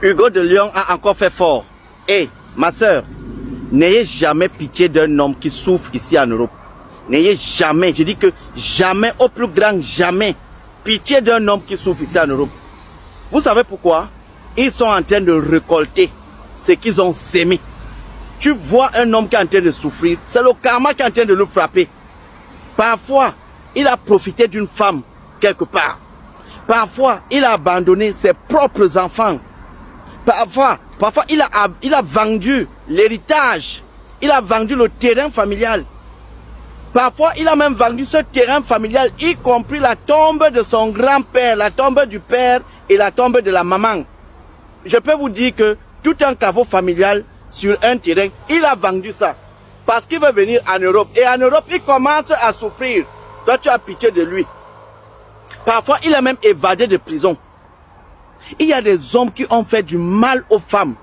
Hugo de Lyon a encore fait fort. Et ma soeur, n'ayez jamais pitié d'un homme qui souffre ici en Europe. N'ayez jamais, je dis que jamais, au plus grand jamais, pitié d'un homme qui souffre ici en Europe. Vous savez pourquoi? Ils sont en train de récolter ce qu'ils ont sémé. Tu vois un homme qui est en train de souffrir, c'est le karma qui est en train de le frapper. Parfois, il a profité d'une femme quelque part. Parfois, il a abandonné ses propres enfants. Parfois il a vendu l'héritage. Il a vendu le terrain familial. Parfois, il a même vendu ce terrain familial, y compris la tombe de son grand-père, la tombe du père et la tombe de la maman. Je peux vous dire que tout un caveau familial sur un terrain, il a vendu ça. Parce qu'il veut venir en Europe. Et en Europe, il commence à souffrir. Toi, tu as pitié de lui. Parfois, il a même évadé de prison. Il y a des hommes qui ont fait du mal aux femmes.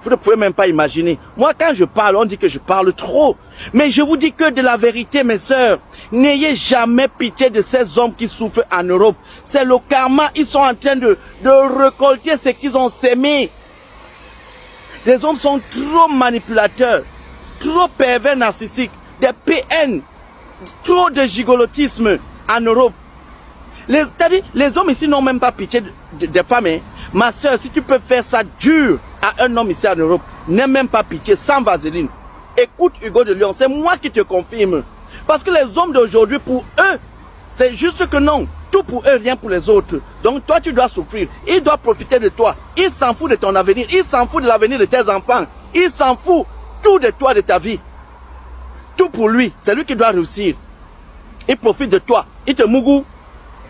Vous ne pouvez même pas imaginer. Moi, quand je parle, on dit que je parle trop. Mais je vous dis que de la vérité, mes sœurs. N'ayez jamais pitié de ces hommes qui souffrent en Europe. C'est le karma. Ils sont en train de récolter ce qu'ils ont sémé. Les hommes sont trop manipulateurs, trop pervers narcissiques, des PN, trop de gigolotisme en Europe. Les hommes ici n'ont même pas pitié des femmes. Hein. Ma soeur, si tu peux faire ça dur à un homme ici en Europe, n'aie même pas pitié, sans vaseline. Écoute Hugo de Lyon, c'est moi qui te confirme. Parce que les hommes d'aujourd'hui, pour eux, c'est juste que non. Tout pour eux, rien pour les autres. Donc toi, tu dois souffrir. Il doit profiter de toi. Il s'en fout de ton avenir. Il s'en fout de l'avenir de tes enfants. Il s'en fout tout de toi, de ta vie. Tout pour lui. C'est lui qui doit réussir. Il profite de toi. Il te mougou.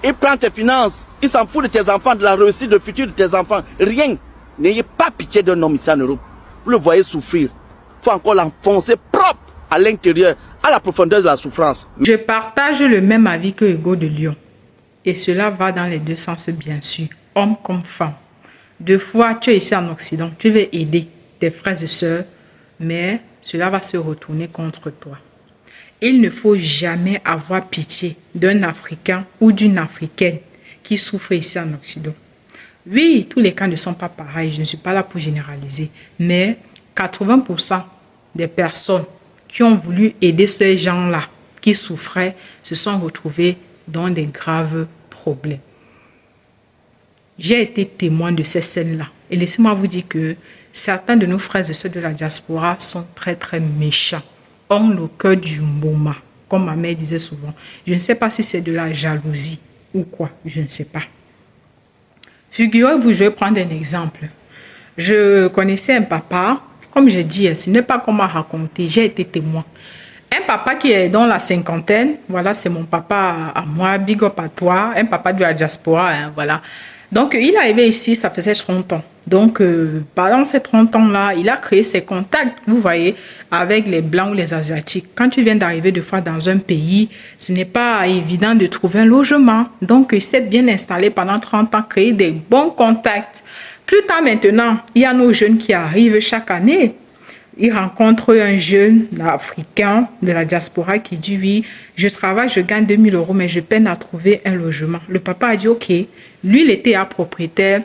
Il prend tes finances. Il s'en fout de tes enfants, de la réussite, du futur de tes enfants. Rien. N'ayez pas pitié d'un homme ici en Europe. Vous le voyez souffrir. Il faut encore l'enfoncer propre à l'intérieur, à la profondeur de la souffrance. Je partage le même avis que Hugo de Lyon. Et cela va dans les deux sens, bien sûr, homme comme femme. Deux fois, tu es ici en Occident, tu veux aider tes frères et sœurs, mais cela va se retourner contre toi. Il ne faut jamais avoir pitié d'un Africain ou d'une Africaine qui souffre ici en Occident. Oui, tous les cas ne sont pas pareils, je ne suis pas là pour généraliser, mais 80% des personnes qui ont voulu aider ces gens-là qui souffraient se sont retrouvés dans des graves problèmes. J'ai été témoin de ces scènes-là. Et laissez-moi vous dire que certains de nos frères et sœurs de la diaspora sont très, très méchants. Ont le cœur du moment, comme ma mère disait souvent. Je ne sais pas si c'est de la jalousie ou quoi, je ne sais pas. Figurez-vous, je vais prendre un exemple. Je connaissais un papa, comme j'ai dit, ce n'est pas comment raconter, j'ai été témoin. Un papa qui est dans la cinquantaine, voilà, c'est mon papa à moi, big up à toi, un papa de la diaspora, hein, voilà. Donc, il est arrivé ici, ça faisait 30 ans. Donc, pendant ces 30 ans-là, il a créé ses contacts, vous voyez, avec les Blancs ou les Asiatiques. Quand tu viens d'arriver deux fois dans un pays, ce n'est pas évident de trouver un logement. Donc, il s'est bien installé pendant 30 ans, créé des bons contacts. Plus tard maintenant, il y a nos jeunes qui arrivent chaque année. Il rencontre un jeune africain de la diaspora qui dit « Oui, je travaille, je gagne 2000 €, mais je peine à trouver un logement. » Le papa a dit « Ok. » Lui, il était un propriétaire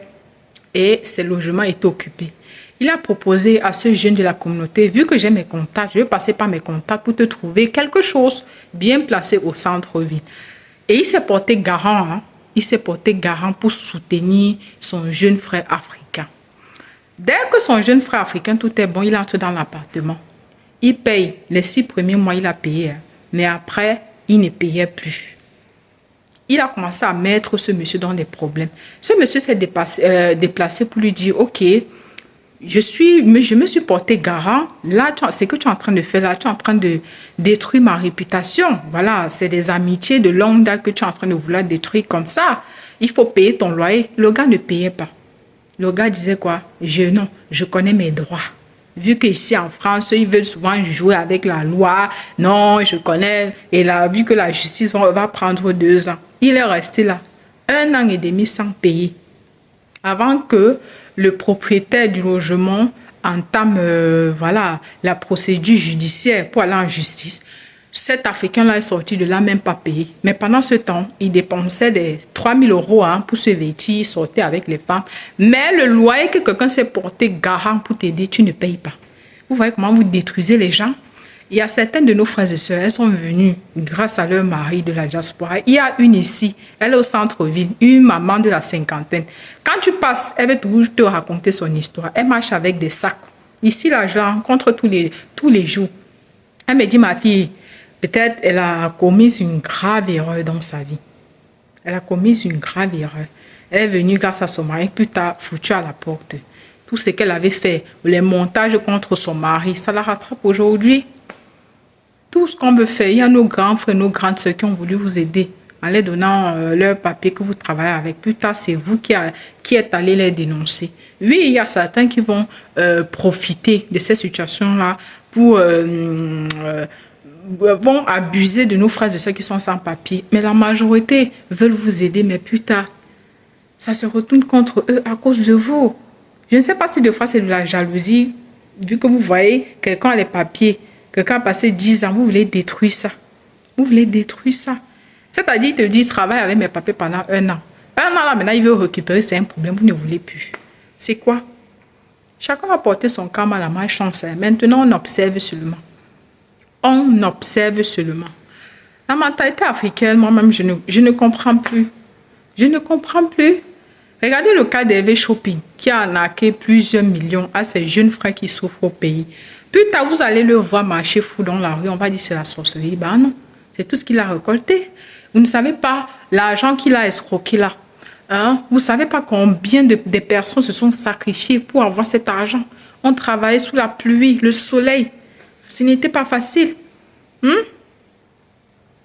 et ses logements étaient occupés. Il a proposé à ce jeune de la communauté « Vu que j'ai mes contacts, je vais passer par mes contacts pour te trouver quelque chose bien placé au centre-ville. » Et il s'est porté garant, hein? Il s'est porté garant pour soutenir son jeune frère africain. Dès que son jeune frère africain, tout est bon, il entre dans l'appartement. Il paye. Les 6 premiers mois, il a payé. Mais après, il ne payait plus. Il a commencé à mettre ce monsieur dans des problèmes. Ce monsieur s'est déplacé pour lui dire, OK, je me suis porté garant. Là, ce que tu es en train de faire, là, tu es en train de détruire ma réputation. Voilà, c'est des amitiés de longue date que tu es en train de vouloir détruire comme ça. Il faut payer ton loyer. Le gars ne payait pas. Le gars disait quoi? Non, je connais mes droits. Vu qu'ici en France, ils veulent souvent jouer avec la loi. Non, je connais. Et là, vu que la justice va prendre 2 ans, il est resté là 1 an et demi sans payer. Avant que le propriétaire du logement entame la procédure judiciaire pour aller en justice. cet Africain-là est sorti de là, même pas payé. Mais pendant ce temps, il dépensait des 3 000 euros hein, pour se vêtir, sortir avec les femmes. Mais le loyer que quelqu'un s'est porté garant pour t'aider, tu ne payes pas. Vous voyez comment vous détruisez les gens? Il y a certaines de nos frères et sœurs, elles sont venues grâce à leur mari de la diaspora. Il y a une ici, elle est au centre-ville, une maman de la cinquantaine. Quand tu passes, elle va toujours te raconter son histoire. Elle marche avec des sacs. Ici, l'argent, contre tous les jours. Elle me dit, ma fille, peut-être elle a commis une grave erreur dans sa vie. Elle a commis une grave erreur. Elle est venue grâce à son mari, plus tard, foutu à la porte. Tout ce qu'elle avait fait, les montages contre son mari, ça la rattrape aujourd'hui. Tout ce qu'on veut faire, il y a nos grands frères, nos grandes sœurs qui ont voulu vous aider en les donnant leur papier que vous travaillez avec. Plus tard, c'est vous qui êtes allé les dénoncer. Oui, il y a certains qui vont profiter de ces situations-là pour vont abuser de nos frères et sœurs qui sont sans papier. Mais la majorité veulent vous aider, mais plus tard, ça se retourne contre eux à cause de vous. Je ne sais pas si des fois c'est de la jalousie, vu que vous voyez quelqu'un a les papiers, quelqu'un a passé 10 ans, vous voulez détruire ça. Vous voulez détruire ça. C'est-à-dire, il te dit, travaille avec mes papiers pendant 1 an. 1 an là, maintenant, il veut récupérer, c'est un problème, vous ne voulez plus. C'est quoi? Chacun va porter son karma à la malchance. Maintenant, on observe seulement. On observe seulement. La mentalité africaine, moi-même, je ne comprends plus. Je ne comprends plus. Regardez le cas d'Hervé Shopping, qui a arnaqué plusieurs millions à ces jeunes frères qui souffrent au pays. Plus tard, vous allez le voir marcher fou dans la rue, on va dire c'est la sorcellerie. Ben non, c'est tout ce qu'il a récolté. Vous ne savez pas l'argent qu'il a escroqué là. Hein? Vous ne savez pas combien de personnes se sont sacrifiées pour avoir cet argent. On travaillait sous la pluie, le soleil. Ce n'était pas facile.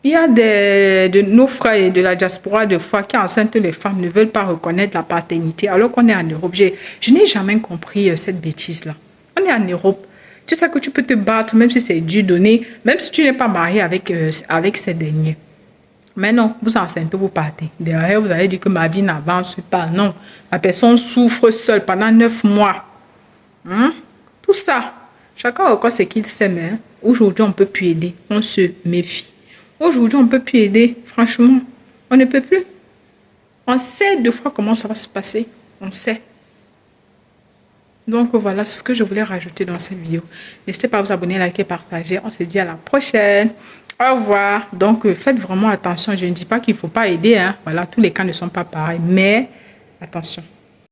Il y a de nos frères de la diaspora de foi qui enceintent les femmes, ne veulent pas reconnaître la paternité alors qu'on est en Europe. Je n'ai jamais compris cette bêtise-là. On est en Europe. Tu sais que tu peux te battre même si c'est Dieu donné, même si tu n'es pas marié avec ces derniers. Mais non, vous enceintez, vous partez. Derrière, vous allez dire que ma vie n'avance pas. Non, la personne souffre seule pendant 9 mois. Tout ça. Chacun reconnaît ce qu'il sait, mais aujourd'hui, on ne peut plus aider. On se méfie. Aujourd'hui, on ne peut plus aider. Franchement, on ne peut plus. On sait 2 fois comment ça va se passer. On sait. Donc voilà, c'est ce que je voulais rajouter dans cette vidéo. N'hésitez pas à vous abonner, liker, partager. On se dit à la prochaine. Au revoir. Donc faites vraiment attention. Je ne dis pas qu'il ne faut pas aider. Hein. Voilà, tous les cas ne sont pas pareils. Mais attention.